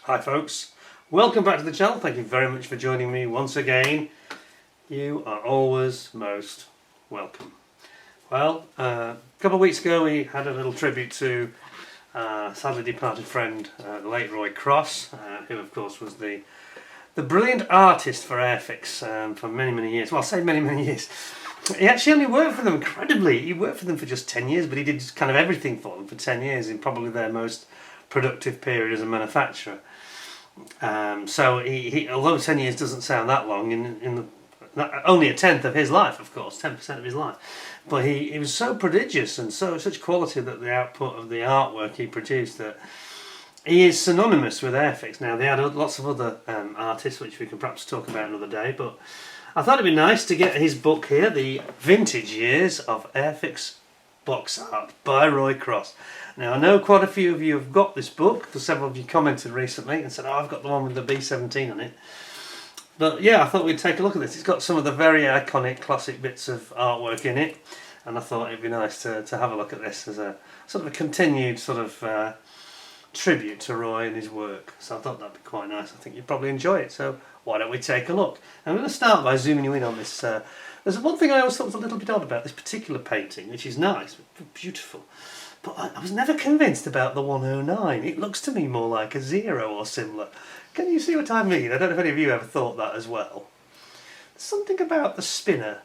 Hi folks, welcome back to the channel. Thank you very much for joining me once again. You are always most welcome. Well, a couple of weeks ago we had a little tribute to sadly departed friend, the late Roy Cross, who of course was the brilliant artist for Airfix for many years. Well, I say many years. He actually only worked for them incredibly. He worked for them for just 10 years, but he did kind of everything for them for 10 years in probably their most productive period as a manufacturer. So he although 10 years doesn't sound that long, only a tenth of his life, of course, 10% of his life, but he was so prodigious and such quality that the output of the artwork he produced, that he is synonymous with Airfix. Now they had lots of other artists which we can perhaps talk about another day, but I thought it'd be nice to get his book here, The Vintage Years of Airfix Box Art by Roy Cross. Now I know quite a few of you have got this book, because several of you commented recently and said, oh, I've got the one with the B-17 on it. But yeah, I thought we'd take a look at this. It's got some of the very iconic classic bits of artwork in it, and I thought it'd be nice to have a look at this as a sort of a continued sort of tribute to Roy and his work. So I thought that'd be quite nice. I think you'd probably enjoy it, so why don't we take a look? I'm going to start by zooming you in on this. There's one thing I always thought was a little bit odd about this particular painting, which is nice, beautiful. But I was never convinced about the 109. It looks to me more like a 0 or similar. Can you see what I mean? I don't know if any of you ever thought that as well. There's something about the spinner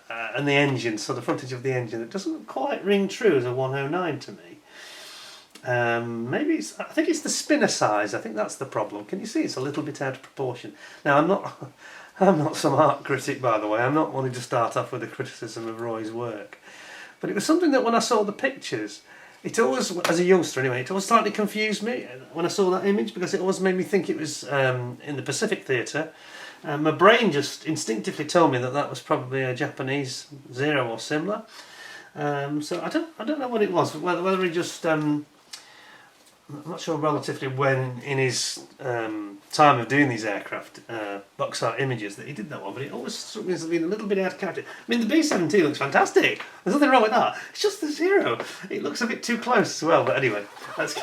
and the engine, so the frontage of the engine, that doesn't quite ring true as a 109 to me. Maybe I think it's the spinner size. I think that's the problem. Can you see it's a little bit out of proportion? Now I'm not some art critic, by the way. I'm not wanting to start off with a criticism of Roy's work. But it was something that when I saw the pictures, it always, as a youngster anyway, it always slightly confused me when I saw that image, because it always made me think it was in the Pacific Theatre. My brain just instinctively told me that that was probably a Japanese 0 or similar. So I don't know what it was, whether he just I'm not sure relatively when in his time of doing these aircraft box art images that he did that one, but it always struck me as being a little bit out of character. I mean, the B-17 looks fantastic. There's nothing wrong with that. It's just the 0. It looks a bit too close as well, but anyway, let's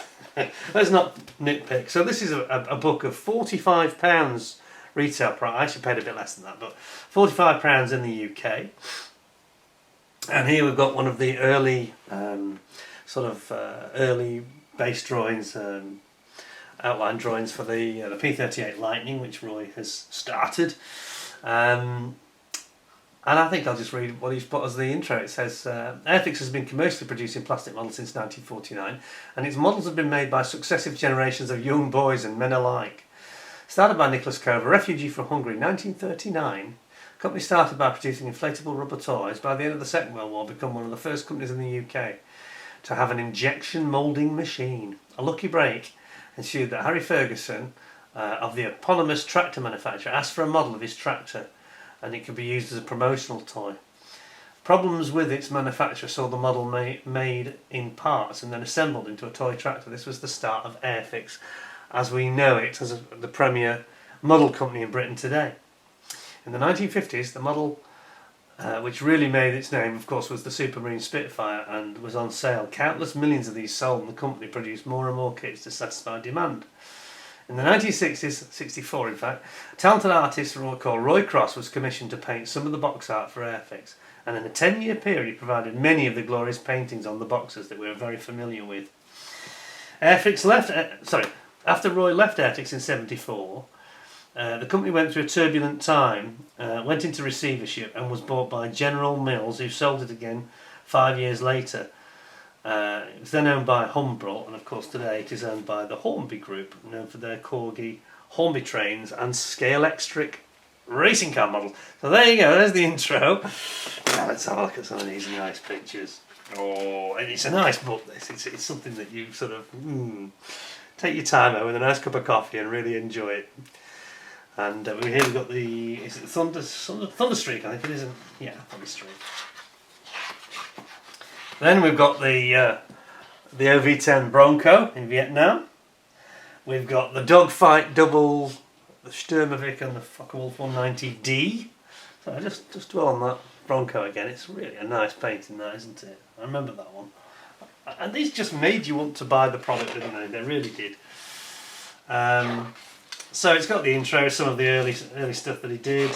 not nitpick. So this is a book of £45 retail price. I actually paid a bit less than that, but £45 in the UK. And here we've got one of the early early base drawings, outline drawings for the P-38 Lightning, which Roy has started. And I think I'll just read what he's put as the intro. It says, Airfix has been commercially producing plastic models since 1949, and its models have been made by successive generations of young boys and men alike. Started by Nicholas Cove, a refugee from Hungary in 1939, the company started by producing inflatable rubber toys. By the end of the Second World War, become one of the first companies in the UK to have an injection moulding machine. A lucky break ensued that Harry Ferguson, of the eponymous tractor manufacturer, asked for a model of his tractor, and it could be used as a promotional toy. Problems with its manufacture saw the model made in parts and then assembled into a toy tractor. This was the start of Airfix as we know it, as the premier model company in Britain today. In the 1950s, the model which really made its name, of course, was the Supermarine Spitfire, and was on sale. Countless millions of these sold, and the company produced more and more kits to satisfy demand. In the 1960s, 64 in fact, a talented artist called Roy Cross was commissioned to paint some of the box art for Airfix, and in a 10-year period he provided many of the glorious paintings on the boxes that we are very familiar with. After Roy left Airfix in 74, the company went through a turbulent time, went into receivership, and was bought by General Mills, who sold it again 5 years later. It was then owned by Humbrol, and of course today it is owned by the Hornby Group, known for their Corgi Hornby trains and scale-extric racing car models. So there you go, there's the intro. Now let's have a look at some of these nice pictures. Oh, and it's a nice book, this. It's something that you sort of take your time out with a nice cup of coffee and really enjoy it. And here we've got the, is it Thunderstreak, I think it is, yeah, Thunderstreak. Then we've got the OV-10 Bronco in Vietnam. We've got the dogfight double, the Sturmovik and the Focke-Wulf 190D. So I just dwell on that Bronco again. It's really a nice painting, that, isn't it? I remember that one. And these just made you want to buy the product, didn't they? They really did. So it's got the intro, some of the early stuff that he did,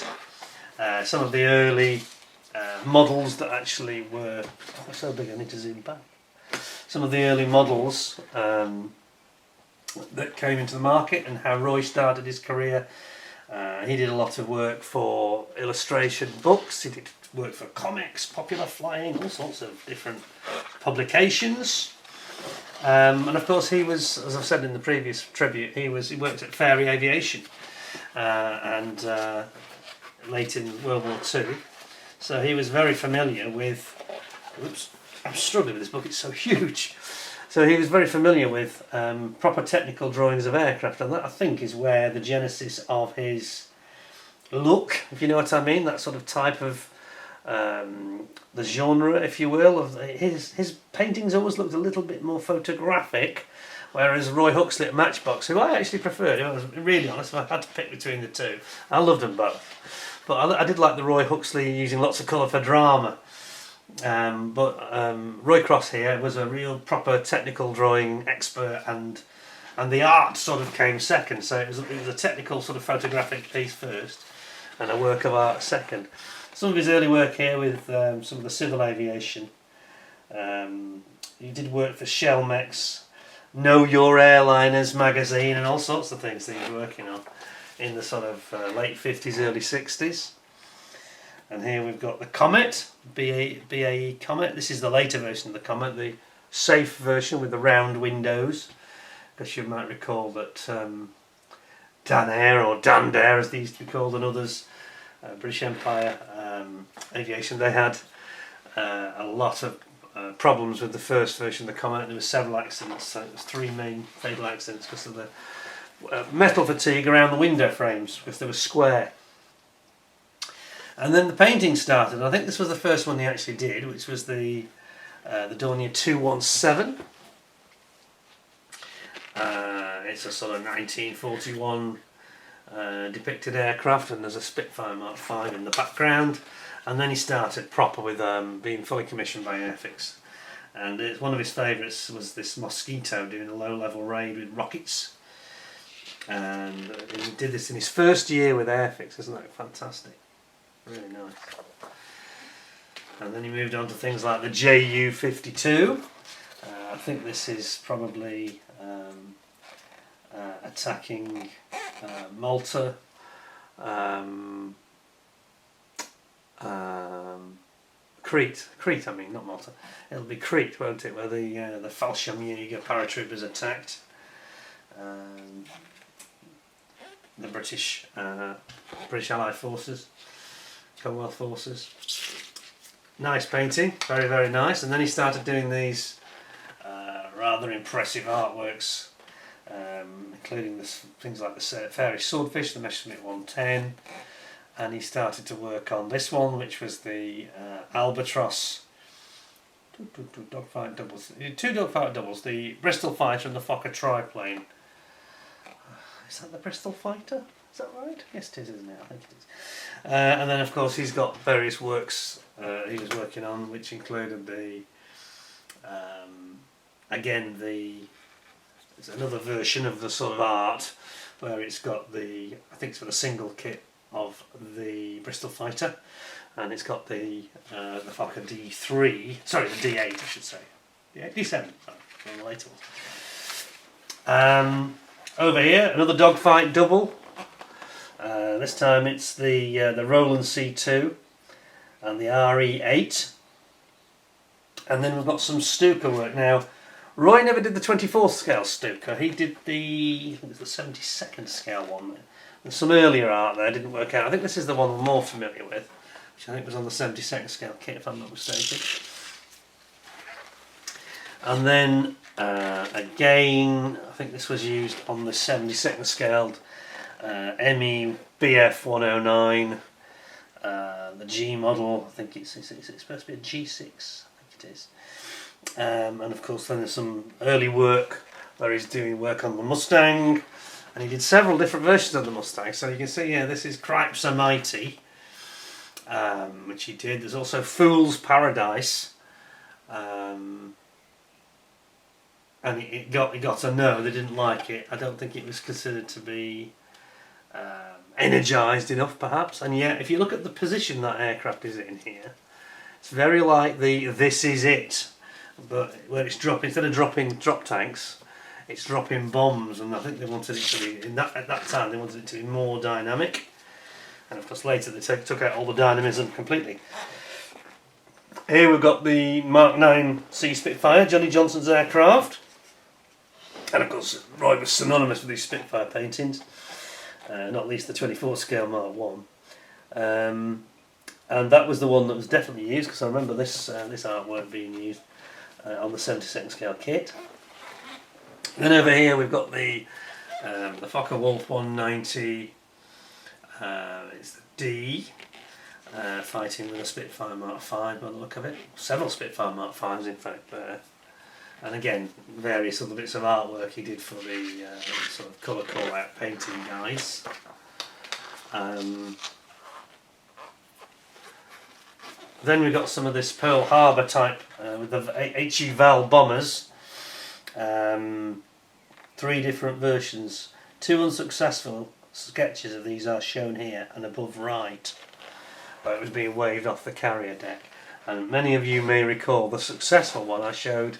some of the early models that actually were... Oh, so big I need to zoom back. Some of the early models that came into the market and how Roy started his career. He did a lot of work for illustration books, he did work for comics, Popular Flying, all sorts of different publications. And of course he was, as I've said in the previous tribute, he worked at Fairy Aviation and late in World War II. So he was very familiar with... Oops, I'm struggling with this book, it's so huge. So he was very familiar with proper technical drawings of aircraft, and that I think is where the genesis of his look, if you know what I mean, that sort of type of the genre, if you will, of his paintings always looked a little bit more photographic, whereas Roy Huxley at Matchbox, who I actually preferred, I was really honest, if I had to pick between the two, I loved them both. But I did like the Roy Huxley using lots of colour for drama. Roy Cross here was a real proper technical drawing expert, and the art sort of came second. So it was a technical sort of photographic piece first, and a work of art second. Some of his early work here with some of the civil aviation. He did work for Shellmex, Know Your Airliners magazine, and all sorts of things that he was working on in the sort of late 50s, early 60s. And here we've got the Comet, BAE Comet. This is the later version of the Comet, the safe version with the round windows. Because you might recall that Danair, or Dandair as they used to be called, and others, British Empire Aviation, they had a lot of problems with the first version of the Comet. There were several accidents, so it was 3 main fatal accidents because of the metal fatigue around the window frames, because they were square. And then the painting started. I think this was the first one he actually did, which was the Dornier 217. It's a sort of 1941 depicted aircraft, and there's a Spitfire Mark 5 in the background. And then he started proper with being fully commissioned by Airfix. And one of his favourites was this Mosquito doing a low-level raid with rockets. And he did this in his first year with Airfix. Isn't that fantastic? Really nice. And then he moved on to things like the JU-52. I think this is probably attacking Malta. Crete, I mean, not Malta. It'll be Crete, won't it, where the Fallschirmjäger paratroopers attacked the British Allied forces. Commonwealth forces. Nice painting, very, very nice. And then he started doing these rather impressive artworks, including things like the Fairy Swordfish, the Messerschmitt 110, and he started to work on this one, which was the Albatross. Two dogfight doubles, the Bristol Fighter and the Fokker triplane. Is that the Bristol Fighter? Is that right? Yes it is, isn't it? I think it is. And then of course he's got various works he was working on, which included the there's another version of the sort of art where it's got I think it's for the single kit of the Bristol Fighter, and it's got the Fokker D3, sorry, the D8 I should say, D7, sorry, the later one. Over here, another dogfight double. This time it's the Roland C2 and the RE8, and then we've got some Stuka work. Now, Roy never did the 24th scale Stuka. He did I think it was the 72nd scale one. And some earlier art there didn't work out. I think this is the one we're more familiar with, which I think was on the 72nd scale kit, if I'm not mistaken. And then again, I think this was used on the 72nd scaled ME BF 109, the G model. I think it's supposed to be a G6, I think it is. And of course then there's some early work where he's doing work on the Mustang, and he did several different versions of the Mustang. So you can see here, this is Cripes A Mighty, which he did. There's also Fool's Paradise, and it got a no. They didn't like it. I don't think it was considered to be energised enough, perhaps. And yet, if you look at the position that aircraft is in here, it's very like the "This Is It," but where it's dropping, instead of dropping drop tanks, it's dropping bombs. And I think they wanted it to be at that time. They wanted it to be more dynamic. And of course, later they took out all the dynamism completely. Here we've got the Mark 9 Sea Spitfire, Johnny Johnson's aircraft. And of course, Roy was synonymous with these Spitfire paintings, not least the 24 scale Mark 1. And that was the one that was definitely used, because I remember this artwork being used on the 72nd scale kit. Then over here we've got the Focke-Wulf 190, it's the D, fighting with a Spitfire Mark 5 by the look of it. Several Spitfire Mark 5s in fact there. And again, various other bits of artwork he did for the sort of colour call-out painting guys. Then we've got some of this Pearl Harbor type with the HE Val bombers. 3 different versions. 2 unsuccessful sketches of these are shown here and above right, where it was being waved off the carrier deck. And many of you may recall the successful one I showed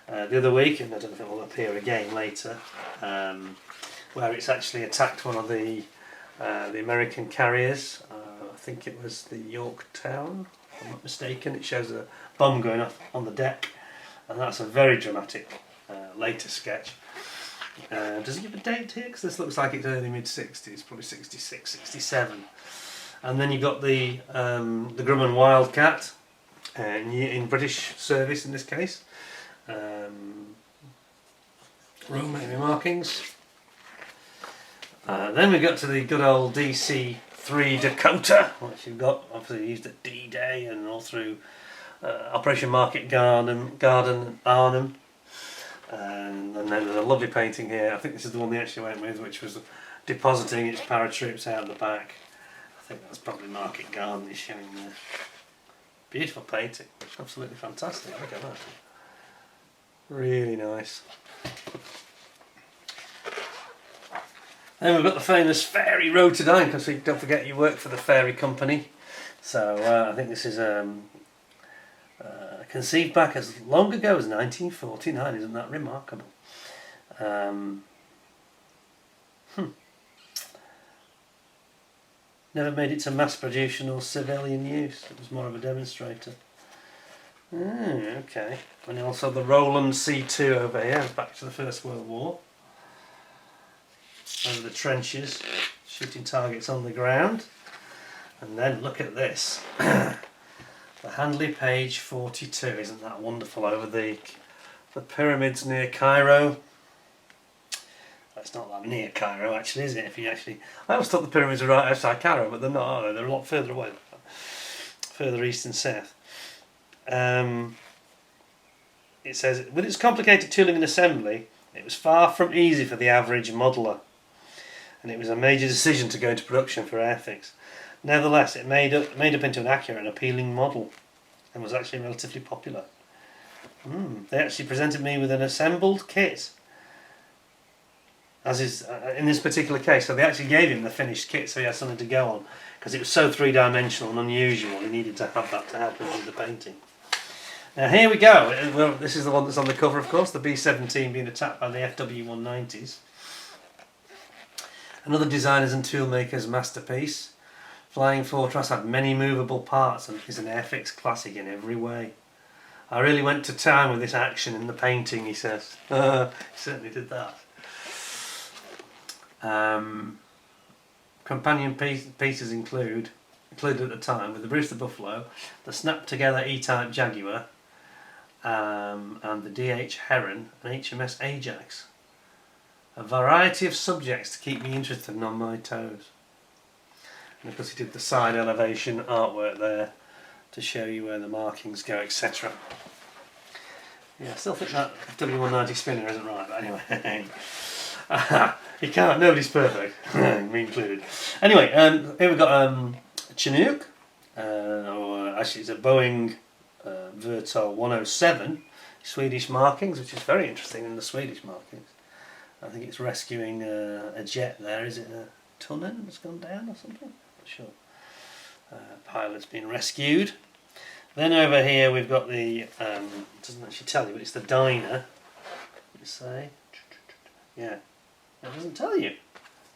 the other week, and I don't know if it will appear again later, where it's actually attacked one of the American carriers. I think it was the Yorktown, if I'm not mistaken. It shows a bomb going off on the deck, and that's a very dramatic later sketch. Does it give a date here? Because this looks like it's early mid-60s, probably 66, 67. And then you've got the Grumman Wildcat, in British service in this case. Romanian markings. Then we got to the good old DC-3 Dakota, which you've got obviously used at D-Day and all through Operation Market Garden and Arnhem. And then there's a lovely painting here. I think this is the one they actually went with, which was depositing its paratroops out the back. I think that's probably Market Garden is showing there. Beautiful painting, absolutely fantastic. Look at that. Really nice. Then we've got the famous Fairy Rotodyne, because don't forget you work for the Fairy Company. So I think this is conceived back as long ago as 1949. Isn't that remarkable? Never made it to mass production or civilian use. It was more of a demonstrator. Okay. And also the Roland C2 over here, back to the First World War. Over the trenches, shooting targets on the ground. And then look at this. The Handley Page 42, isn't that wonderful, over the pyramids near Cairo. It's not that near Cairo actually, is it? I always thought the pyramids were right outside Cairo, but they're not, are they? They're a lot further away, further east and south. It says, with its complicated tooling and assembly, it was far from easy for the average modeller, and it was a major decision to go into production for Airfix. Nevertheless, it made up into an accurate and appealing model, and was actually relatively popular. They actually presented me with an assembled kit, as is in this particular case. So they actually gave him the finished kit, so he had something to go on, because it was so three-dimensional and unusual. He needed to have that to help him with the painting. Now here we go. Well, this is the one that's on the cover, of course, the B-17 being attacked by the FW-190s. Another designer's and toolmaker's masterpiece. Flying Fortress had many movable parts and is an Airfix classic in every way. I really went to town with this action in the painting, he says. He certainly did that. Companion pieces included at the time, with the Brewster Buffalo, the snapped together E-Type Jaguar, and the DH Heron and HMS Ajax. A variety of subjects to keep me interested and on my toes. And of course he did the side elevation artwork there to show you where the markings go, etc. Yeah, I still think that W190 spinner isn't right, but anyway. You can't, nobody's perfect, me included. Anyway, here we've got a Chinook, or actually it's a Boeing Vertol 107, Swedish markings, which is very interesting in the Swedish markings. I think it's rescuing a jet there. Is it a Tunnan that's gone down or something? Not sure. Pilot's been rescued. Then over here we've got the, it doesn't actually tell you, but it's the diner. Let's say, yeah, it doesn't tell you.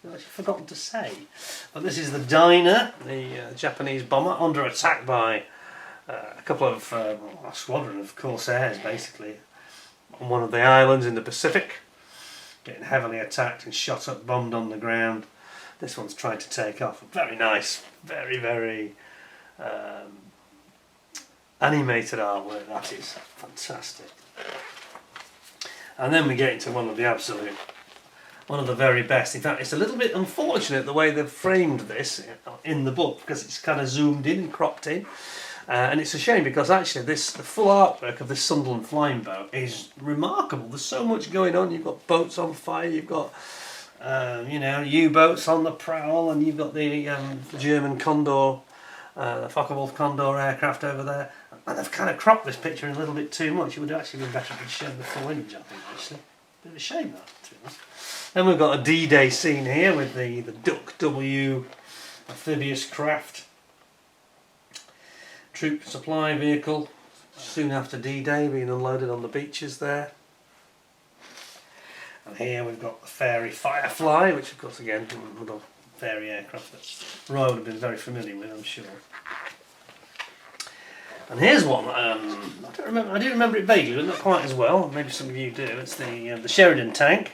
I've actually forgotten to say. But this is the diner, the Japanese bomber, under attack by a couple of, a squadron of Corsairs basically, on one of the islands in the Pacific, getting heavily attacked and shot up, bombed on the ground. This one's trying to take off. Very nice, very, very animated artwork, that is fantastic. And then we get into one of the very best. In fact, it's a little bit unfortunate the way they've framed this in the book, because it's kind of zoomed in and cropped in. And it's a shame, because actually the full artwork of this Sunderland flying boat is remarkable. There's so much going on. You've got boats on fire, you've got U-boats on the prowl, and you've got the German Condor, the Focke-Wulf Condor aircraft over there. And they've kind of cropped this picture in a little bit too much. It would have actually been better if they'd shown the full image, I think, actually. Bit of a shame, that, to be honest. Then we've got a D-Day scene here with the WWII amphibious craft. Troop supply vehicle, soon after D-Day, being unloaded on the beaches there. And here we've got the Fairey Firefly, which of course again, another Fairey aircraft that Roy would have been very familiar with, I'm sure. And here's one, I do remember it vaguely, but not quite as well. Maybe some of you do. It's the Sheridan tank,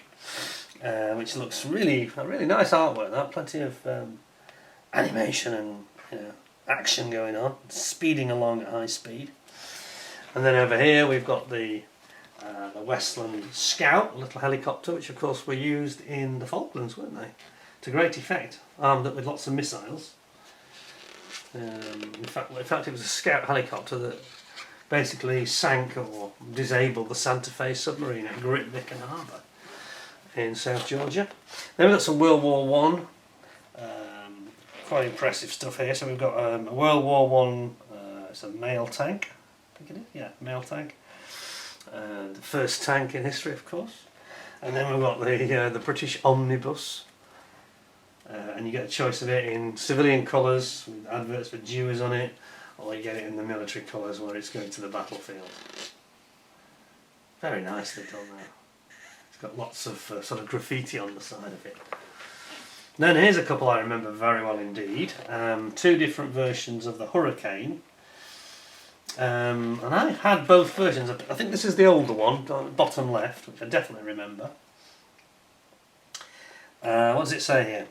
which looks a really nice artwork. That plenty of animation and action going on, speeding along at high speed. And then over here we've got the Westland Scout, a little helicopter, which of course were used in the Falklands, weren't they? To great effect, armed up with lots of missiles. In fact, it was a Scout helicopter that basically sank or disabled the Santa Fe submarine at Grytviken Harbour in South Georgia. Then we've got some World War One. Quite impressive stuff here. So we've got a World War One. It's a mail tank. I think it is. Yeah, mail tank. The first tank in history, of course. And then we've got the British omnibus. And you get a choice of it in civilian colours with adverts for Jews on it, or you get it in the military colours where it's going to the battlefield. Very nicely done there. It's got lots of sort of graffiti on the side of it. Then here's a couple I remember very well indeed. Two different versions of the Hurricane. And I had both versions. I think this is the older one, bottom left, which I definitely remember. What does it say here?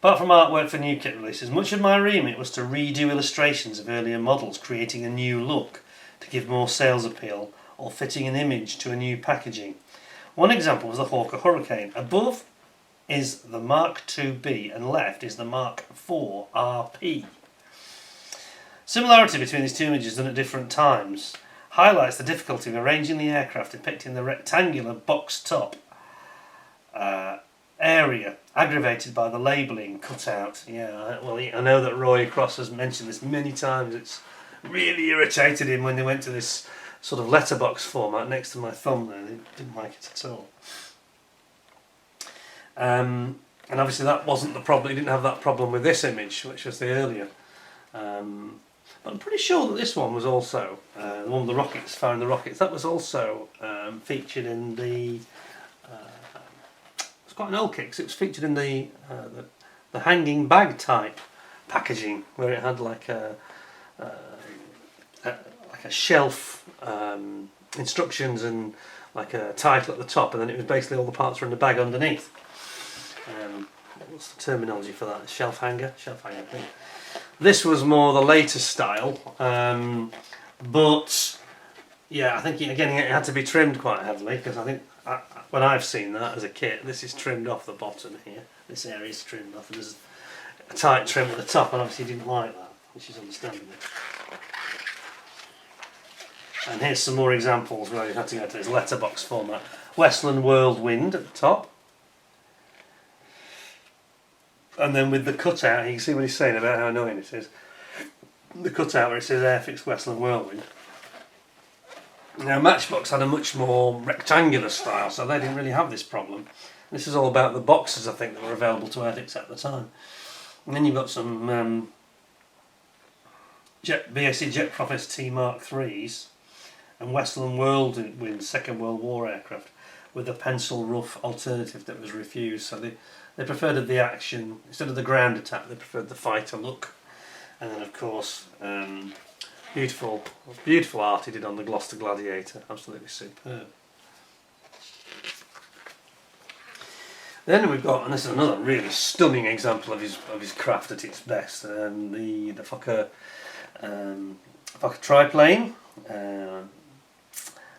Apart from artwork for new kit releases, much of my remit was to redo illustrations of earlier models, creating a new look to give more sales appeal, or fitting an image to a new packaging. One example was the Hawker Hurricane. Above is the Mark IIB and left is the Mark IV RP. Similarity between these two images done at different times highlights the difficulty of arranging the aircraft depicting the rectangular box top area, aggravated by the labelling cut out. Yeah, well, I know that Roy Cross has mentioned this many times. It's really irritated him when they went to this sort of letterbox format next to my thumb there. They didn't like it at all. And obviously that wasn't the problem. He didn't have that problem with this image, which was the earlier. But I'm pretty sure that this one was also the one with the rockets, firing the rockets. That was also featured in the. It's quite an old kit, 'cause it was featured in the hanging bag type packaging, where it had like a shelf instructions and like a title at the top, and then it was basically all the parts were in the bag underneath. What's the terminology for that? Shelf hanger? Shelf hanger, I think. This was more the later style, but yeah, I think it had to be trimmed quite heavily, because I think when I've seen that as a kit, this is trimmed off the bottom here. This area is trimmed off, and there's a tight trim at the top, and obviously he didn't like that, which is understandable. And here's some more examples where you had to go to this letterbox format. Westland Whirlwind at the top. And then with the cutout, you can see what he's saying about how annoying it is. The cutout where it says Airfix Westland Whirlwind. Now Matchbox had a much more rectangular style, so they didn't really have this problem. This is all about the boxes, I think, that were available to Airfix at the time. And then you've got some BAC Jet Prophet T Mark III's and Westland Whirlwind Second World War aircraft with a pencil rough alternative that was refused. So they preferred the action, instead of the ground attack, they preferred the fighter look. And then of course, beautiful art he did on the Gloucester Gladiator, absolutely superb. Then we've got, and this is another really stunning example of his craft at its best, the Fokker triplane,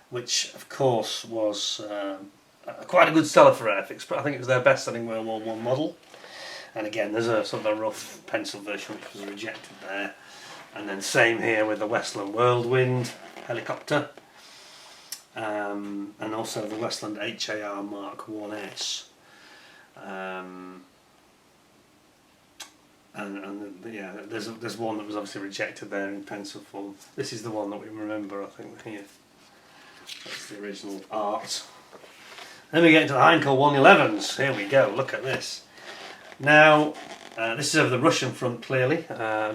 which of course was quite a good seller for Airfix, but I think it was their best-selling World War I model. And again, there's a sort of a rough pencil version which was rejected there. And then same here with the Westland Whirlwind helicopter, and also the Westland HAR Mark 1S. Yeah, there's one that was obviously rejected there in pencil form. This is the one that we remember, I think, here. That's the original art. Then we get into the Heinkel 111s. Here we go, look at this. Now, this is over the Russian front, clearly,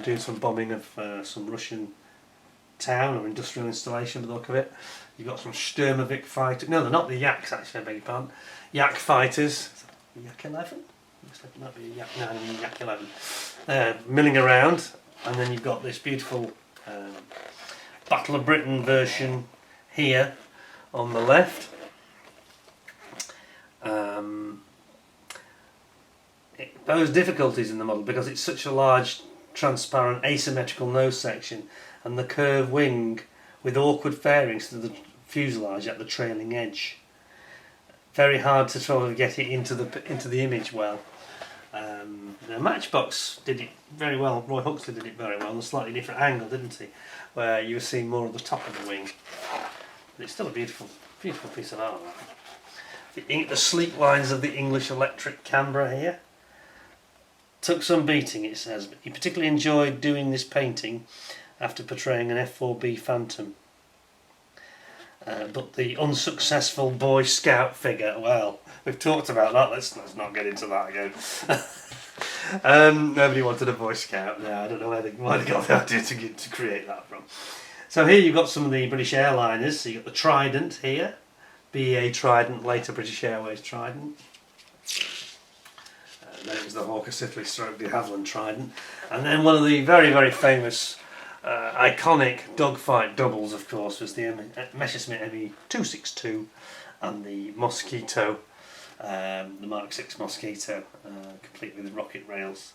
doing some bombing of some Russian town or industrial installation, by the look of it. You've got some Sturmovik fighters. No, they're not the Yaks, actually, I beg your pardon. Yak fighters. Yak 11? Looks like it might be a Yak 9 and Yak 11. Milling around, and then you've got this beautiful Battle of Britain version here on the left. It poses difficulties in the model because it's such a large, transparent, asymmetrical nose section and the curved wing with awkward fairings to the fuselage at the trailing edge. Very hard to sort of get it into the image well. Now Matchbox did it very well. Roy Huxley did it very well on a slightly different angle, didn't he? Where you were seeing more of the top of the wing. But it's still a beautiful piece of art. The sleek lines of the English electric Canberra here. Took some beating, it says, but he particularly enjoyed doing this painting after portraying an F4B Phantom. But the unsuccessful Boy Scout figure, well, we've talked about that, let's not get into that again. Nobody wanted a Boy Scout. No, I don't know why they got the idea to create that from. So here you've got some of the British airliners. So you've got the Trident here, BEA Trident, later British Airways Trident. Then it was the Hawker Siddeley stroke de Havilland Trident. And then one of the very, very famous iconic dogfight doubles, of course, was the Messerschmitt ME-262 and the Mosquito, the Mark 6 Mosquito, complete with rocket rails.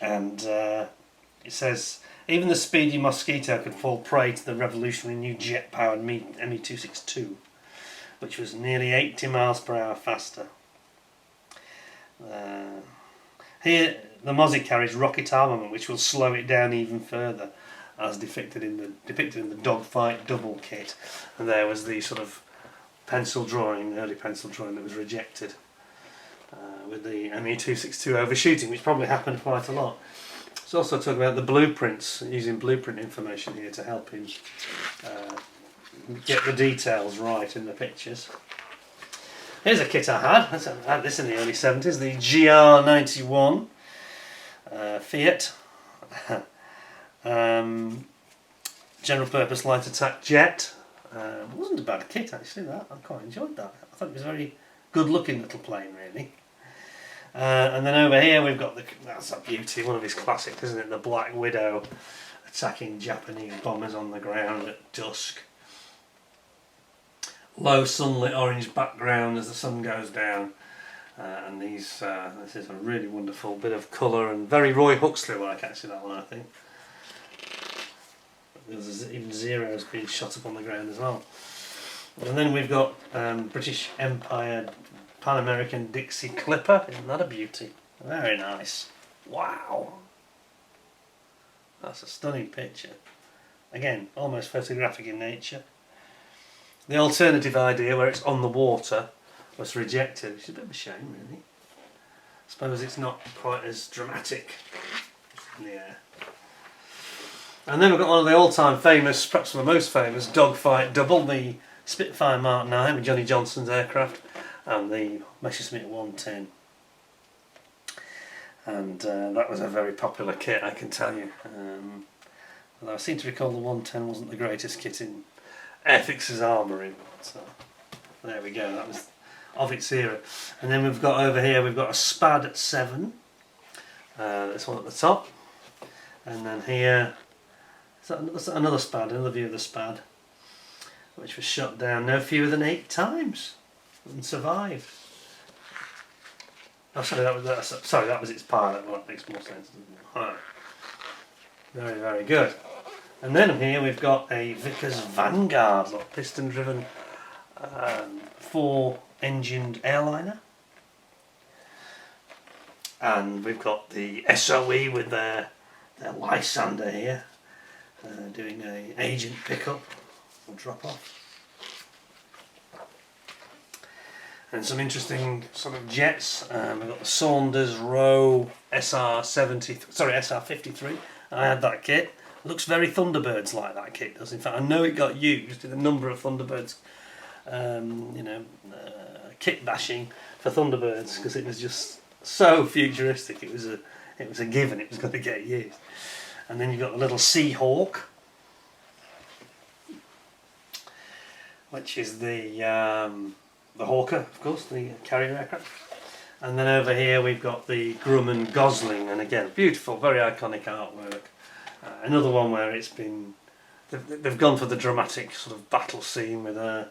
And it says, even the speedy Mosquito could fall prey to the revolutionary new jet-powered ME-262, which was nearly 80 miles per hour faster. Here the Mozzie carries rocket armament which will slow it down even further, as depicted in the dogfight double kit. And there was the sort of pencil drawing, early pencil drawing that was rejected, with the ME-262 overshooting, which probably happened quite a lot. It's also talking about the blueprints, using blueprint information here to help him get the details right in the pictures. Here's a kit I had this in the early 70s, the GR91 Fiat general purpose light attack jet. It wasn't a bad kit actually, that. I quite enjoyed that. I thought it was a very good looking little plane really. And then over here we've got that's a beauty, one of his classics, isn't it? The Black Widow attacking Japanese bombers on the ground at dusk. Low sunlit orange background as the sun goes down, and this is a really wonderful bit of colour and very Roy Huxley like actually, that one, I think. There's even zeros being shot up on the ground as well. And then we've got British Empire Pan American Dixie Clipper. Isn't that a beauty? Very nice. Wow, that's a stunning picture. Again, almost photographic in nature. The alternative idea, where it's on the water, was rejected, which is a bit of a shame really. I suppose it's not quite as dramatic in the air. And then we've got one of the all-time famous, perhaps the most famous, dogfight double, the Spitfire Mark 9 with Johnny Johnson's aircraft and the Messerschmitt 110. And that was a very popular kit, I can tell you. Although I seem to recall the 110 wasn't the greatest kit in Airfix's armoury. So there we go, that was of its era. And then we've got over here, we've got a Spad 7. This one at the top. And then here, that's another Spad, another view of the Spad, which was shot down no fewer than 8 times and survived. Oh, sorry, that was its pilot. Well, that makes more sense, doesn't it? Right. Very, very good. And then here we've got a Vickers Vanguard, piston-driven, 4-engined airliner. And we've got the SOE with their Lysander here, doing a agent pickup or drop off. And some interesting sort of jets. We've got the Saunders Rowe SR53. I had that kit. It looks very Thunderbirds like that kit does. In fact, I know it got used in a number of Thunderbirds, kit bashing for Thunderbirds because it was just so futuristic. It was a given. It was going to get used. And then you've got the little Seahawk, which is the Hawker, of course, the carrier aircraft. And then over here we've got the Grumman Gosling, and again, beautiful, very iconic artwork. Another one where it's been, they've gone for the dramatic sort of battle scene with I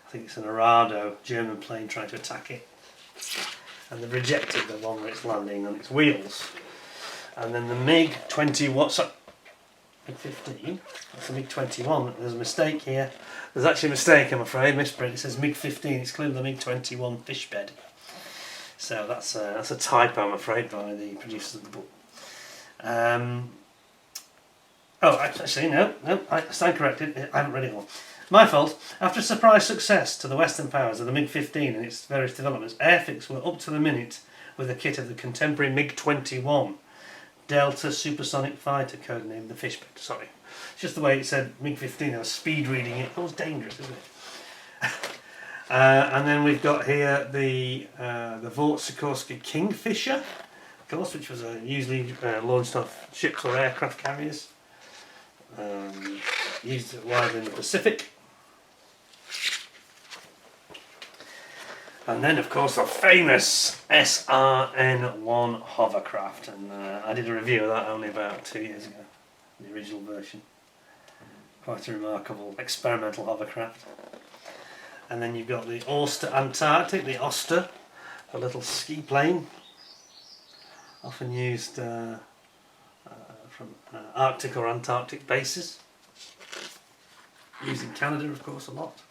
think it's an Arado German plane trying to attack it. And they've rejected the one where it's landing on its wheels. And then the MiG-21, sorry, MiG-15, that's the MiG-21, there's a mistake here. There's actually a mistake, I'm afraid, misprint. It says MiG-15, it's clearly the MiG-21 fish bed. So that's a typo, I'm afraid, by the producers of the book. Actually, no, I stand corrected, I haven't read it all. My fault. After a surprise success to the Western powers of the MiG-15 and its various developments, Airfix were up to the minute with a kit of the contemporary MiG-21 Delta supersonic fighter, codenamed the Fishbed. Sorry, it's just the way it said MiG-15. I was speed reading it. It was dangerous, isn't it? And then we've got here the Vought Sikorsky Kingfisher, of course, which was usually launched off ships or aircraft carriers. Used widely in the Pacific. And then, of course, the famous SRN-1 hovercraft, and I did a review of that only about 2 years ago, the original version. Quite a remarkable experimental hovercraft. And then you've got the Auster Antarctic, the Auster, a little ski plane, often used from Arctic or Antarctic bases. Used in Canada, of course, a lot.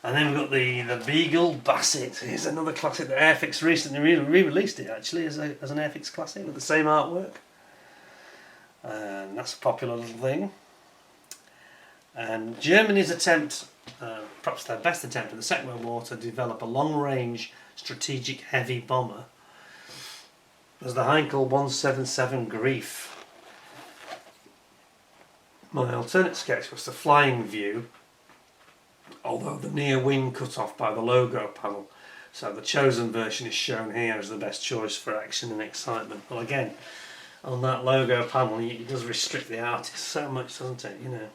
And then we've got the Beagle Basset. Here's another classic that Airfix recently re-released it actually as an Airfix classic with the same artwork. And that's a popular little thing. And Germany's attempt, perhaps their best attempt in the Second World War, to develop a long-range strategic heavy bomber was the Heinkel 177 Grief. My alternate sketch was the flying view, although the near wing cut off by the logo panel, so the chosen version is shown here as the best choice for action and excitement. Well, again, on that logo panel it does restrict the artist so much, doesn't it, you know.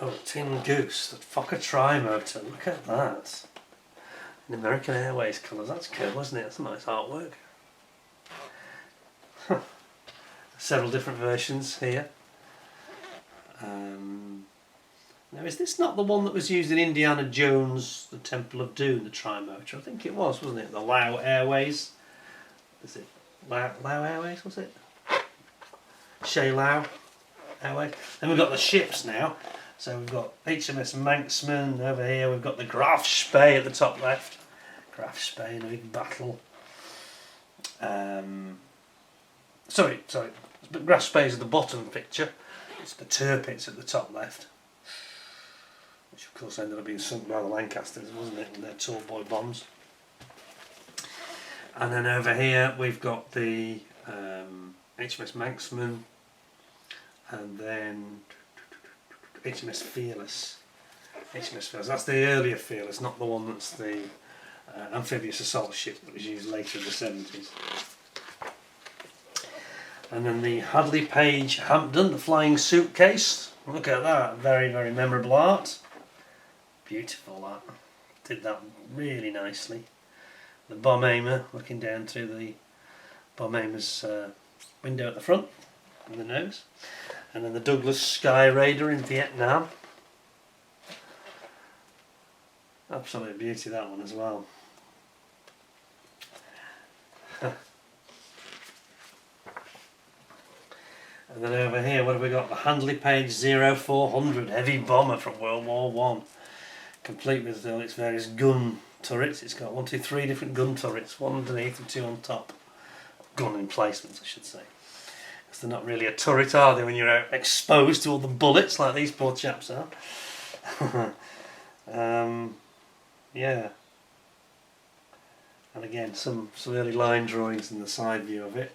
Oh, Tin Goose, the Fokker Tri-Motor, look at that. In American Airways colours, that's cool, isn't it? That's a nice artwork. Several different versions here. Now, is this not the one that was used in Indiana Jones, the Temple of Doom, the Tri-Motor? I think it was, wasn't it? The Lao Airways. Is it Lao Airways, was it? Shea Lao Airways. Then we've got the ships now. So we've got HMS Manxman over here. We've got the Graf Spee at the top left. Graf Spee in a big battle. Sorry. Graf Spee is at the bottom picture. It's the Tirpitz at the top left, which of course ended up being sunk by the Lancasters, wasn't it, in their tall boy bombs. And then over here we've got the HMS Manxman, and then HMS Fearless. HMS Fearless, that's the earlier Fearless, not the one that's the amphibious assault ship that was used later in the 70s. And then the Hadley Page Hampden, the flying suitcase. Look at that, very, very memorable art. Beautiful that. Did that really nicely. The bomb aimer looking down through the bomb aimer's window at the front and the nose. And then the Douglas Sky Raider in Vietnam. Absolute beauty, that one as well. And then over here, what have we got? The Handley Page 0400 heavy bomber from World War One, complete with all its various gun turrets. It's got 1, 2, 3 different gun turrets, one underneath and 2 on top. Gun emplacements, I should say. Because they're not really a turret, are they, when you're out exposed to all the bullets like these poor chaps are? Yeah. And again, some early line drawings in the side view of it.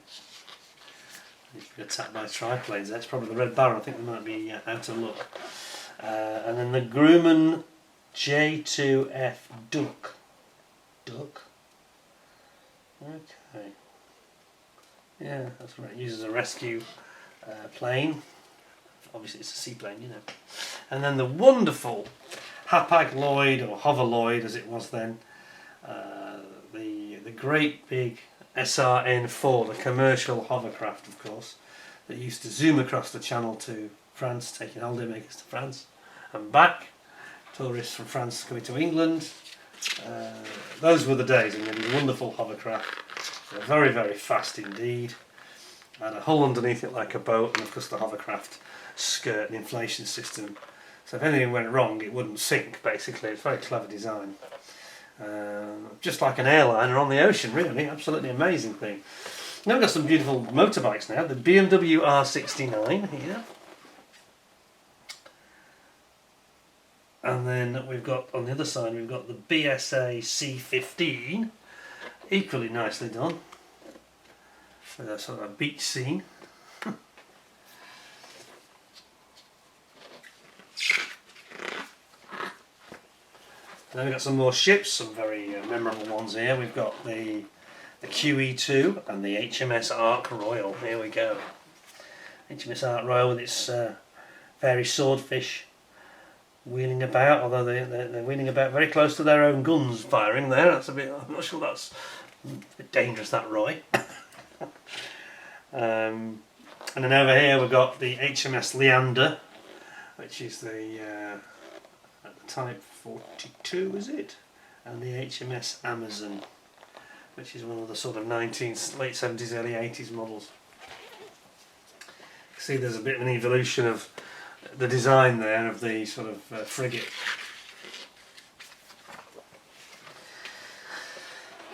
If you're attacked by triplanes, that's probably the Red Baron. I think they might be out of luck. And then the Grumman J2F Duck. Duck? Okay. Yeah, that's right. It uses a rescue plane. Obviously it's a seaplane, you know. And then the wonderful Hapag Lloyd, or Hover Lloyd as it was then. The great big SRN4, the commercial hovercraft, of course, that used to zoom across the channel to France, taking holidaymakers to France and back, tourists from France coming to England. Those were the days, and then wonderful hovercraft. They're very, very fast indeed. Had a hull underneath it like a boat, and of course the hovercraft skirt and inflation system. So if anything went wrong, it wouldn't sink, basically. It's a very clever design. Just like an airliner on the ocean, really. Absolutely amazing thing. Now we've got some beautiful motorbikes now. The BMW R69 here. And then we've got, on the other side, we've got the BSA C15. Equally nicely done. With a sort of a beach scene. Then we've got some more ships, some very memorable ones here. We've got the QE2 and the HMS Ark Royal. Here we go. HMS Ark Royal with its fairy swordfish wheeling about, although they're wheeling about very close to their own guns firing there. That's a bit, I'm not sure that's a bit dangerous, that, Roy. And then over here we've got the HMS Leander, which is the Type 42, is it? And the HMS Amazon, which is one of the sort of late 70s, early 80s models. You see there's a bit of an evolution of the design there of the sort of frigate.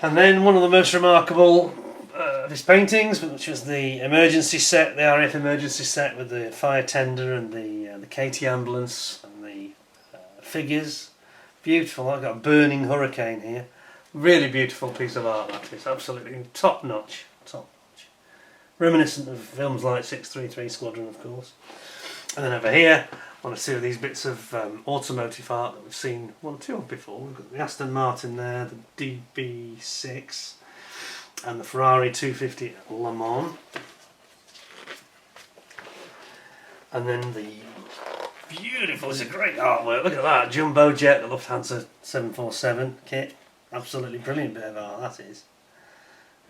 And then one of the most remarkable of his paintings, which was the emergency set, the RAF emergency set with the fire tender and the Katie ambulance and the figures. Beautiful. I've got a burning hurricane here. Really beautiful piece of art, that is. Absolutely top notch. Top notch. Reminiscent of films like 633 Squadron, of course. And then over here, I want to see these bits of automotive art that we've seen one or two of before. We've got the Aston Martin there, the DB6, and the Ferrari 250 Le Mans. And then the beautiful, it's a great artwork, look at that, Jumbo Jet, the Lufthansa 747 kit. Absolutely brilliant bit of art, that is.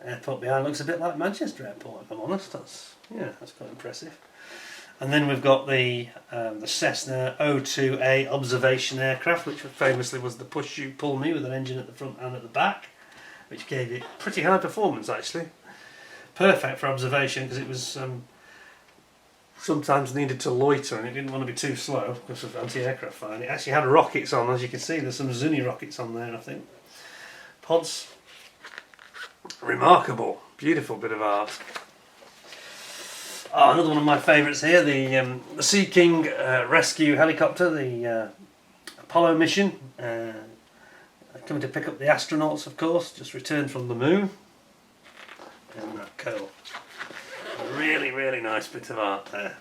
Airport behind looks a bit like Manchester Airport, if I'm honest. That's quite impressive. And then we've got the Cessna 02A observation aircraft, which famously was the push you pull me with an engine at the front and at the back, which gave it pretty high performance actually. Perfect for observation because it was sometimes needed to loiter and it didn't want to be too slow because of anti-aircraft fire. It actually had rockets on, as you can see. There's some Zuni rockets on there, I think. Pods. Remarkable, beautiful bit of art. Oh, another one of my favourites here, the Sea King rescue helicopter, the Apollo mission, coming to pick up the astronauts, of course, just returned from the moon. And that cool. nice bit of art there.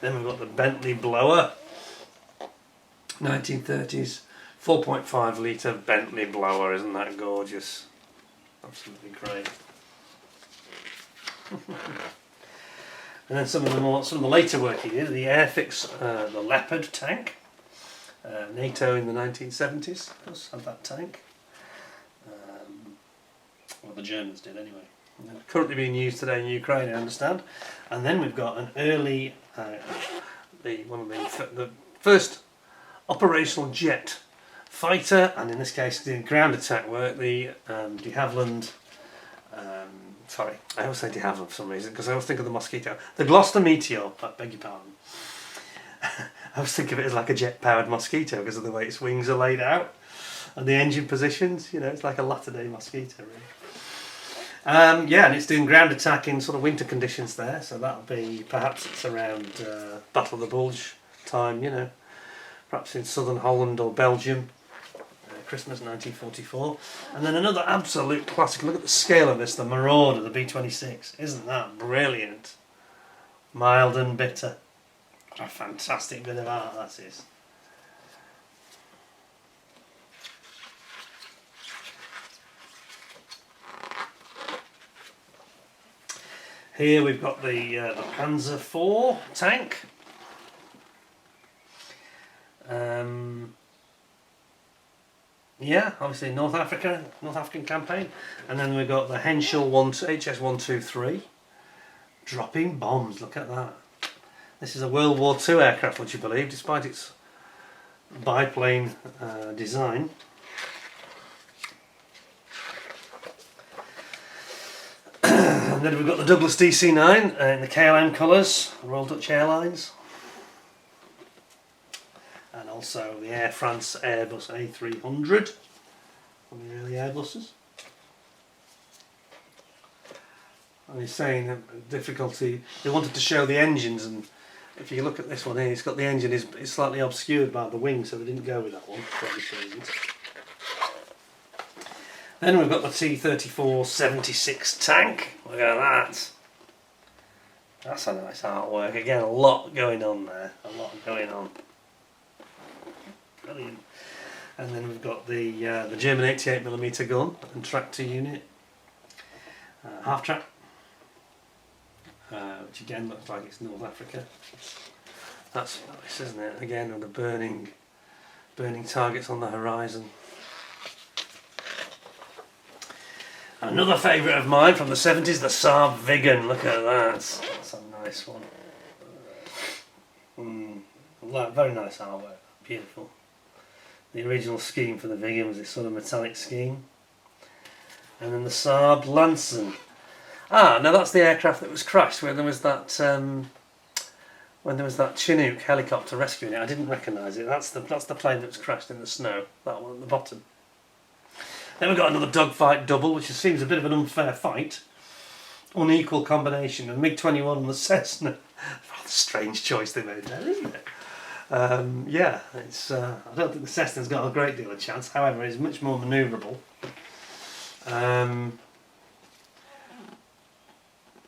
Then we've got the Bentley blower, 1930s, 4.5 litre Bentley blower. Isn't that gorgeous? Absolutely great. And then some of the later work he did, the Airfix, the Leopard tank. NATO in the 1970s, of course, had that tank. Well, the Germans did anyway. And currently being used today in Ukraine, I understand. And then we've got an early, one of the first operational jet fighter, and in this case, doing ground attack work, the de Havilland. Sorry, I always say de Havilland for some reason because I always think of the Mosquito. The Gloucester Meteor. I beg your pardon. I always think of it as like a jet-powered Mosquito because of the way its wings are laid out and the engine positions. You know, it's like a latter-day Mosquito, really. Yeah, and it's doing ground attack in sort of winter conditions there, so that'll be, perhaps it's around Battle of the Bulge time, you know, perhaps in southern Holland or Belgium, Christmas 1944. And then another absolute classic, look at the scale of this, the Marauder, the B-26. Isn't that brilliant? Mild and bitter. What a fantastic bit of art that is. Here we've got the Panzer IV tank. Yeah, obviously North African campaign. And then we've got the Henschel HS-123 dropping bombs. Look at that. This is a World War II aircraft, would you believe, despite its biplane design. And then we've got the Douglas DC-9 in the KLM colours, Royal Dutch Airlines. And also the Air France Airbus A300, one of the early Airbuses. And he's saying that difficulty, they wanted to show the engines, and if you look at this one here, it's got the engine is slightly obscured by the wing, so they didn't go with that one for obvious reasons. Then we've got the T-34-76 tank. Look at that. That's a nice artwork. Again, a lot going on there. A lot going on. Brilliant. And then we've got the German 88mm gun and tractor unit. Half track. Which again looks like it's North Africa. That's nice, isn't it? Again with the burning targets on the horizon. Another favourite of mine from the 70s, the Saab Viggen. Look at that. That's a nice one. Very nice artwork. Beautiful. The original scheme for the Viggen was this sort of metallic scheme. And then the Saab Lansen. Ah, now that's the aircraft that was crashed when there was that Chinook helicopter rescuing it. I didn't recognise it. That's the plane that was crashed in the snow. That one at the bottom. Then we've got another dogfight double, which seems a bit of an unfair fight. Unequal combination of MiG-21 and the Cessna. Rather strange choice they made there, isn't it? Yeah, it's. I don't think the Cessna's got a great deal of chance. However, it's much more manoeuvrable.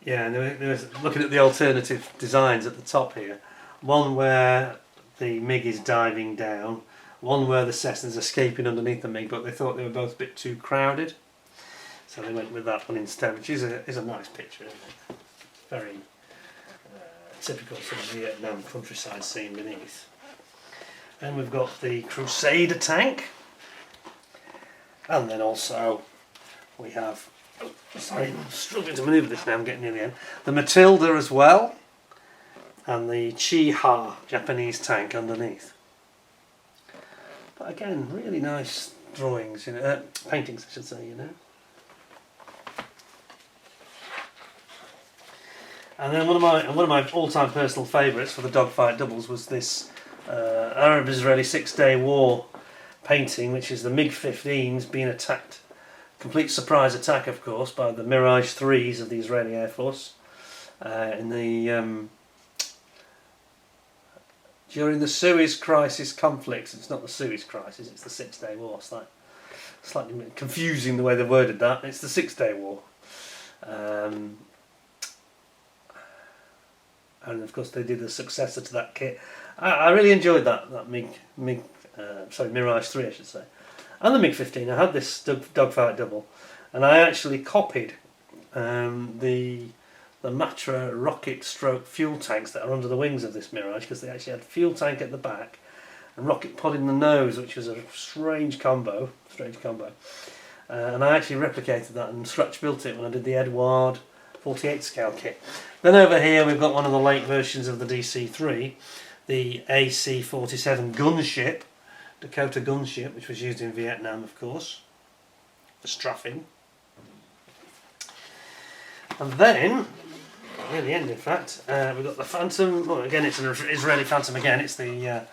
Yeah, and there was looking at the alternative designs at the top here. One where the MiG is diving down. One where the Cessna's escaping underneath the MiG, but they thought they were both a bit too crowded, so they went with that one instead, which is a nice picture, isn't it? Very typical sort of Vietnam countryside scene beneath. Then we've got the Crusader tank, and then also we have, sorry, I'm struggling to manoeuvre this now, I'm getting near the end, the Matilda as well, and the Chi-Ha Japanese tank underneath. But again, really nice drawings, you know, paintings I should say, you know. And then one of my all-time personal favourites for the dogfight doubles was this Arab-Israeli Six-Day War painting, which is the MiG-15s being attacked, complete surprise attack, of course, by the Mirage 3s of the Israeli Air Force in the during the Suez Crisis conflicts. It's not the Suez Crisis, it's the Six-Day War. It's like slightly confusing the way they worded that. It's the Six-Day War. and of course they did a successor to that kit. I really enjoyed that Mirage 3, I should say, and the MiG-15. I had this dogfight double, and I actually copied the Matra rocket stroke fuel tanks that are under the wings of this Mirage, because they actually had fuel tank at the back and rocket pod in the nose, which was a strange combo. And I actually replicated that and scratch built it when I did the Edward 48 scale kit. Then over here we've got one of the late versions of the DC-3, the AC-47 gunship, Dakota gunship, which was used in Vietnam, of course, for strafing. And then, near the end in fact, we've got the Phantom. Well, again, it's an Israeli Phantom again. It's the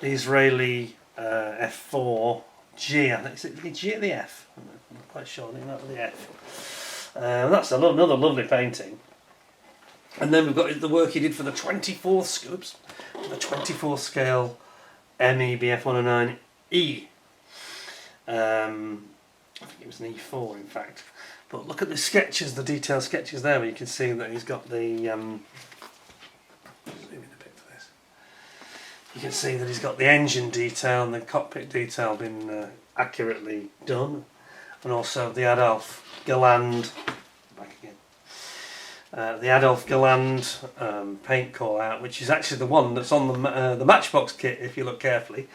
Israeli F4G, I think. Is it the G or the F? I'm not quite sure. I think that was the F. That's another lovely painting. And then we've got the work he did for the 24th scoops, the 24th scale ME BF-109E. I think it was an E4 in fact. But look at the sketches, the detailed sketches there, where you can see that he's got the. Zoom in a bit for this. You can see that he's got the engine detail and the cockpit detail been accurately done, and also the Adolf Galland. Back again. The Adolf Galland paint call out, which is actually the one that's on the Matchbox kit. If you look carefully,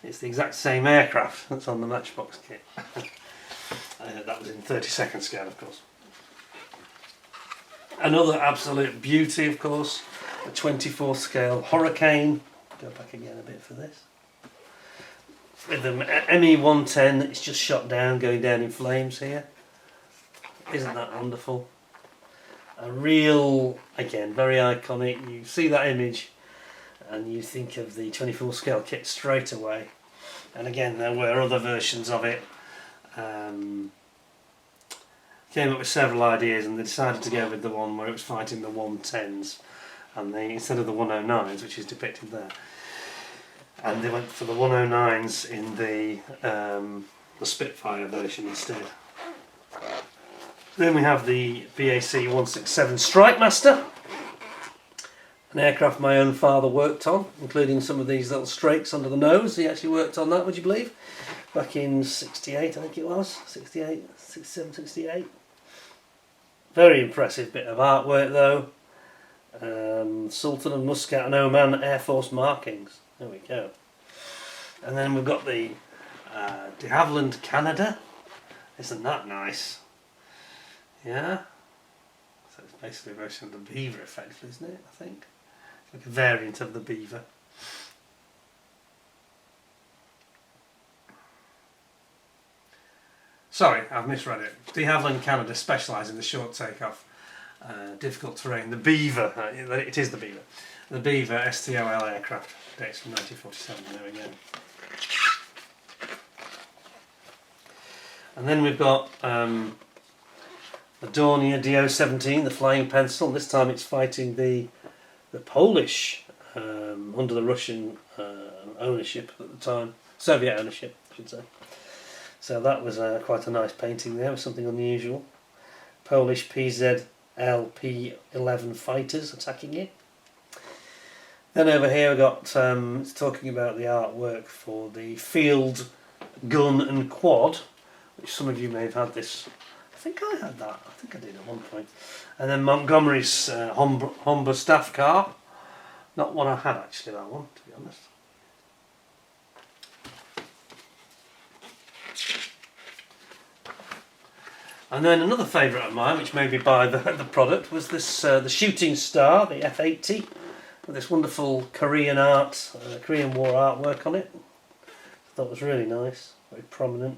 it's the exact same aircraft that's on the Matchbox kit. That was in 32nd scale, of course. Another absolute beauty, of course, a 24th scale Hurricane. Go back again a bit for this. With the ME-110, it's just shot down, going down in flames here. Isn't that wonderful? A real, again, very iconic. You see that image and you think of the 24 scale kit straight away. And again, there were other versions of it. Came up with several ideas, and they decided to go with the one where it was fighting the 110s and instead of the 109s, which is depicted there. And they went for the 109s in the Spitfire version instead. Then we have the BAC 167 Strike Master, an aircraft my own father worked on, including some of these little strakes under the nose. He actually worked on that, would you believe? Back in 68, I think it was. 68, 67, 68. Very impressive bit of artwork though. Sultan of Muscat and Oman Air Force markings. There we go. And then we've got the de Havilland Canada. Isn't that nice? Yeah. So it's basically a version of the Beaver, effectively, isn't it? I think. It's like a variant of the Beaver. Sorry, I've misread it. De Havilland Canada specialise in the short takeoff, difficult terrain. The Beaver, it is the Beaver. The Beaver STOL aircraft, dates from 1947, there we go. And then we've got the Dornier DO-17, the Flying Pencil. This time it's fighting the Polish under the Russian ownership at the time, Soviet ownership, I should say. So that was quite a nice painting there, with something unusual. Polish PZL-P11 fighters attacking it. Then over here we've got, it's talking about the artwork for the Field Gun and Quad, which some of you may have had this. I think I had that, I think I did at one point. And then Montgomery's Humber staff car. Not one I had actually, that one, to be honest. And then another favourite of mine, which made me buy the product, was this the Shooting Star, the F-80, with this wonderful Korean War artwork on it. I thought it was really nice, very prominent.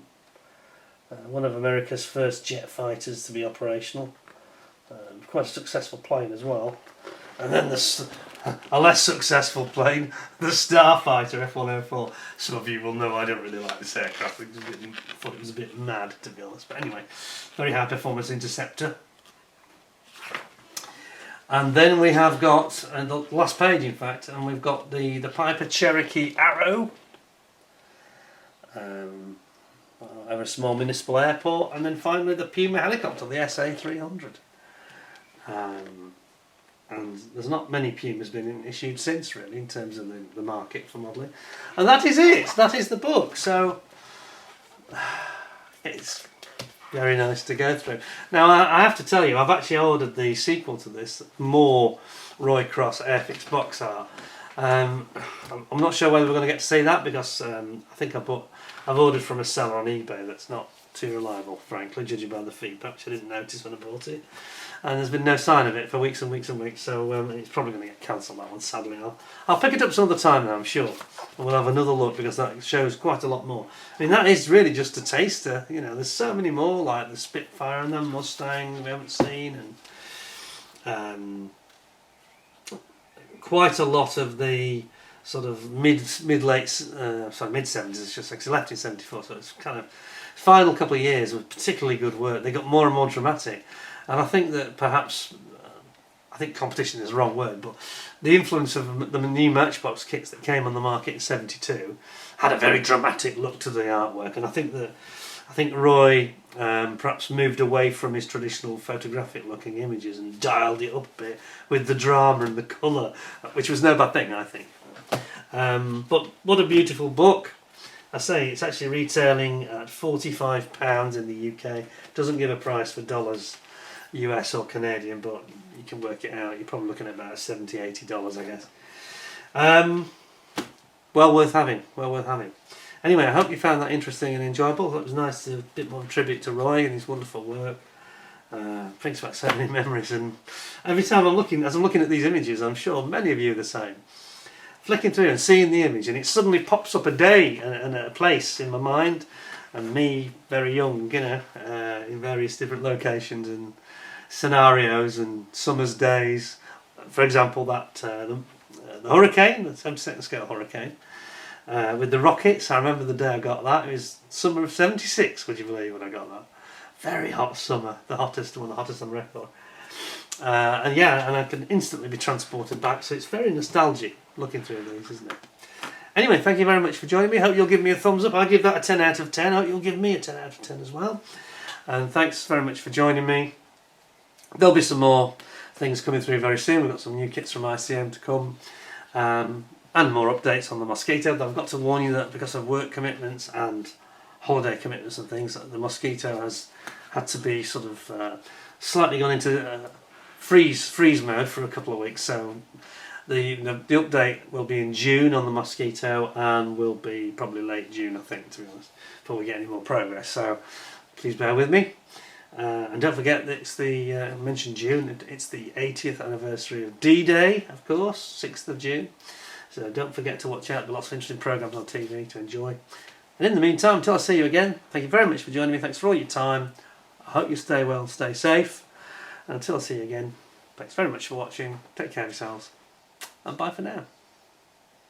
One of America's first jet fighters to be operational. Quite a successful plane as well. And then a less successful plane, the Starfighter F-104. Some of you will know I don't really like this aircraft. I thought it was a bit mad, to be honest. But anyway, very high performance interceptor. And then we have got, and the last page in fact, and we've got the Piper Cherokee Arrow. Over a small municipal airport, and then finally the Puma helicopter, the SA-300. and there's not many Pumas been issued since, really, in terms of the market for modelling. And that is it. That is the book. So it's very nice to go through. Now, I have to tell you, I've actually ordered the sequel to this, more Roy Cross Airfix Box Art. I'm not sure whether we're going to get to see that, because I think I've ordered from a seller on eBay that's not too reliable, frankly, judging by the feedback, which I didn't notice when I bought it. And there's been no sign of it for weeks and weeks and weeks, so it's probably going to get cancelled, that one, sadly. I'll pick it up some other time now, I'm sure, and we'll have another look, because that shows quite a lot more. I mean, that is really just a taster, you know. There's so many more, like the Spitfire and the Mustang we haven't seen, and quite a lot of the sort of mid 70s, it's just like, he left in 74, so it's kind of final couple of years with particularly good work. They got more and more dramatic, and I think that perhaps, I think competition is the wrong word, but the influence of the new Matchbox kits that came on the market in 72 had a very dramatic look to the artwork, and I think Roy perhaps moved away from his traditional photographic looking images and dialed it up a bit with the drama and the colour, which was no bad thing, I think. But what a beautiful book. I say it's actually retailing at £45 in the UK. Doesn't give a price for dollars, US or Canadian, but you can work it out. You're probably looking at about $70, $80, I guess. Well worth having. Well worth having. Anyway, I hope you found that interesting and enjoyable. I thought it was nice to do a bit more tribute to Roy and his wonderful work. Brings back so many memories, and every time as I'm looking at these images, I'm sure many of you are the same. Flicking through and seeing the image, and it suddenly pops up a day and a place in my mind, and me very young, you know, in various different locations and scenarios and summer's days. For example, that the hurricane, the 7th scale hurricane, with the rockets. I remember the day I got that. It was summer of 76, would you believe, when I got that? Very hot summer, the hottest on record. And yeah, and I can instantly be transported back, so it's very nostalgic looking through these, isn't it? Anyway, thank you very much for joining me. Hope you'll give me a thumbs up. I give that a 10 out of 10. Hope you'll give me a 10 out of 10 as well. And thanks very much for joining me. There'll be some more things coming through very soon. We've got some new kits from ICM to come, and more updates on the Mosquito. I've got to warn you that because of work commitments and holiday commitments and things, the Mosquito has had to be sort of slightly gone into freeze mode for a couple of weeks. So the update will be in June on the Mosquito, and will be probably late June, I think, to be honest, before we get any more progress. So please bear with me. And don't forget that it's I mentioned June, it's the 80th anniversary of D-Day, of course, 6th of June. So don't forget to watch out. There are lots of interesting programmes on TV to enjoy. And in the meantime, until I see you again, thank you very much for joining me. Thanks for all your time. I hope you stay well, stay safe. And until I see you again, thanks very much for watching. Take care of yourselves. And bye for now.